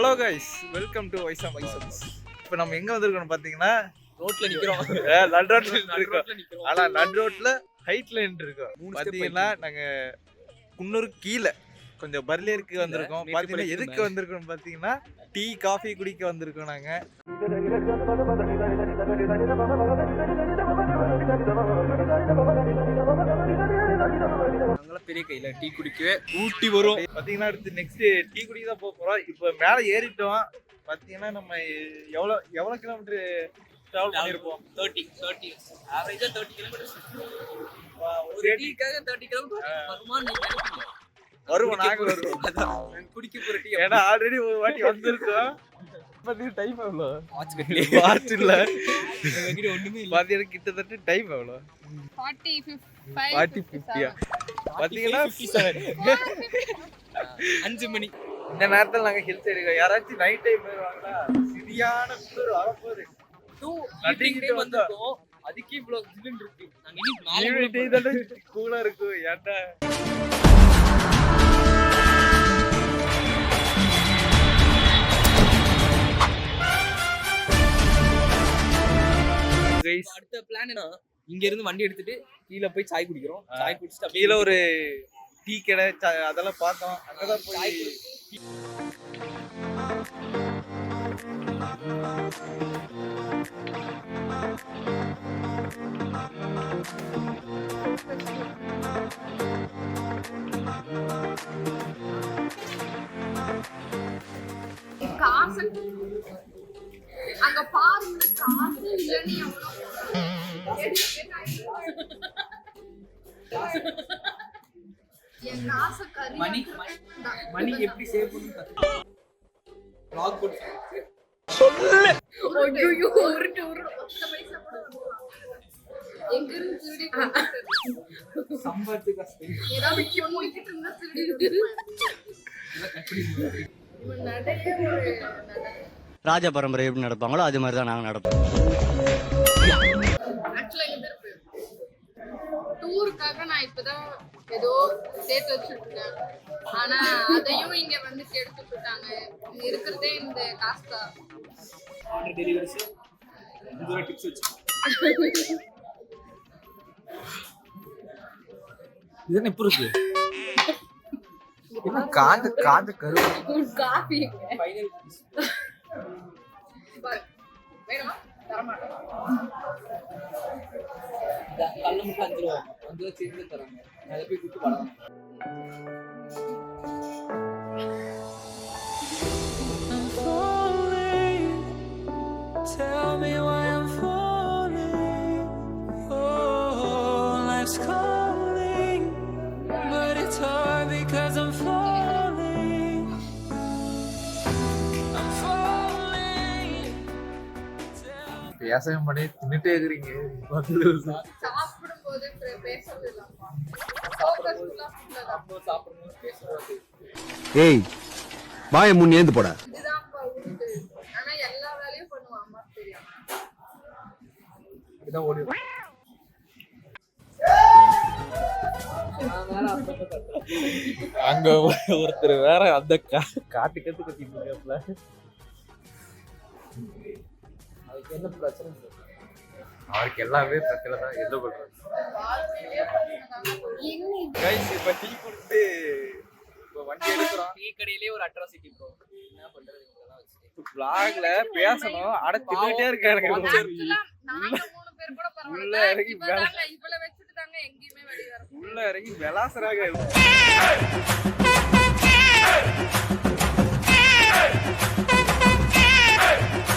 Hello guys, welcome to வைசம். இப்போ நம்ம எங்க வந்திருக்கோம் பாத்தீங்கன்னா ரோட்ல நிக்கிறோம். நடு ரோட்ல நிக்கிறோம். ஆனா நடு ரோட்ல ஹைட்ல நின்றுருக்கோம். பாத்தீங்கன்னா நாங்க குன்னூருக்கு கீழே கொஞ்சம் பர்லியருக்கு வந்திருக்கோம். பாத்தீங்கன்னா எதுக்கு வந்திருக்கோம் பாத்தீங்கன்னா டீ காஃபி குடிக்க வந்திருக்கோம் நாங்க. பெரிய கையில டீ குடிக்கவே ஊட்டி வரும். பாத்தீங்கன்னா அடுத்து நெக்ஸ்ட் டீ குடிக்க தான் போறோம். இப்போ மேல ஏறிட்டோம். பாத்தீங்கன்னா நம்ம எவ்வளவு கிலோமீட்டர் டிராவல் பண்ணிருப்போம்? 30 ஆவரேஜா 30 கிலோமீட்டர். ஒரு டீக்காக 30 கிலோமீட்டர் வருமான்னு நீங்க நினைப்பீங்க. வருவோம், நாங்க வருவோம் குடிக்க போற டீ. ஏன்னா ஆல்ரெடி ஒரு வாட்டி வந்திருக்கோம். பாத்தீங்கன்னா டைம் எவ்வளோ? வாட்ச் இல்ல ஒண்ணுமே இல்ல. பாத்தீங்கன்னா கிட்டத்தட்ட டைம் எவ்வளோ? 40-50. பாத்தீங்கன்னா 5 மணி. இந்த நேரத்துல நாங்க ஹில்ஸ் ஏரியா. யாராச்சும் நைட் டைம் வருவாங்களா? சரியான குளிர் வரப்போகுது. நட்டிங்கிட்டே வந்தோம். அதுக்கே இவ்வளவு ஜில்லுன்னு இருக்கு. நாங்க இனி மேல டீ தானே கூலா இருக்கு. ஏன்டா அடுத்த பிளான் என்ன, இங்க இருந்து வண்டி எடுத்துட்டு கீழ போய் சாய் குடிக்கிறோம். சாய் குடிச்சிட்டு அப்படியே கீழே ஒரு டீ கடை அதெல்லாம் பார்த்தோம். அங்கதான் போய் அங்க பாருங்க, காசு இல்லன்னு என் காசு மணி எப்படி சேவ் பண்ணி லாக் போட்டு சொல்லு. ஐயோ, ஒரு பத்து பைசா கூட எங்க இருந்து திருடி சம்பாதிச்சு கஷ்டம். ஏதாவது விஷயம் முடிக்கிட்டு இருந்தா திருடி ராஜ பரம்பரை எப்படி நடப்பாங்களோ அது மாதிரி தான் நாங்கள் நடப்போம். டூருக்காக நான் இப்பதான் ஏதோ சேர்த்து வச்சுட்டு இருக்கேன். ஆனா அதையும் இங்க வந்து கெடுத்து விட்டாங்க. இருக்கிறதே இந்த காசு தான். ஆர்டர் டெலிவரிஸ் இந்த டிப்ஸ் வச்சு இது எப்படி இருக்கு? காஞ்ச கரு காபி ஃபைனல் வேணுமா? தரமாட்டேன். கல்ல மட்டும் 5 ரூபா வந்து சேர்ந்து தராங்க. அதை போய் குட்டு படம். Tell me why I'm falling. Oh, life's calling, but it's hard because I'm falling. I'm falling. விவசாயம் பண்ணி தின்னுட்டே இருக்கிறீங்க. சாப்பிடும்போது பேசுறது இல்லப்பா. சாப்பிடும்போது பேசுறது. ஏய் வாயை முன் ஏந்து போடா. இதுதான்ப்பா உண்டு. ஆனா எல்லா வேலையும் பண்ணுவான் அம்மா தெரியும். இதான் ஓடி அங்க ஒருத்தர் வேற அந்த காட்டு கத்திட்டு இருக்காப்ல. அதுக்கு என்ன பிரச்சனை? அவருக்கு எல்லாமே பிரச்சனை தான். என்ன பண்றது? கைஸ், இப்ப டீ குடிச்சு இப்ப வண்டி எடுக்கிறோம். டீ கடையிலே ஒரு அட்ராசிட்டி ப்ரோ. என்ன பண்றது இதெல்லாம் வச்சு? vlogல பேசணும். அட தின்னுட்டே இருக்காருங்க. ஆக்சுவலா நாங்க 3 பேர் கூட உள்ள பரவாயில்ல. இறங்கி இவள வச்சிட்டு தாங்க எங்கேயுமே வெளிய வர. உள்ள இறங்கி விளாசுறாங்க.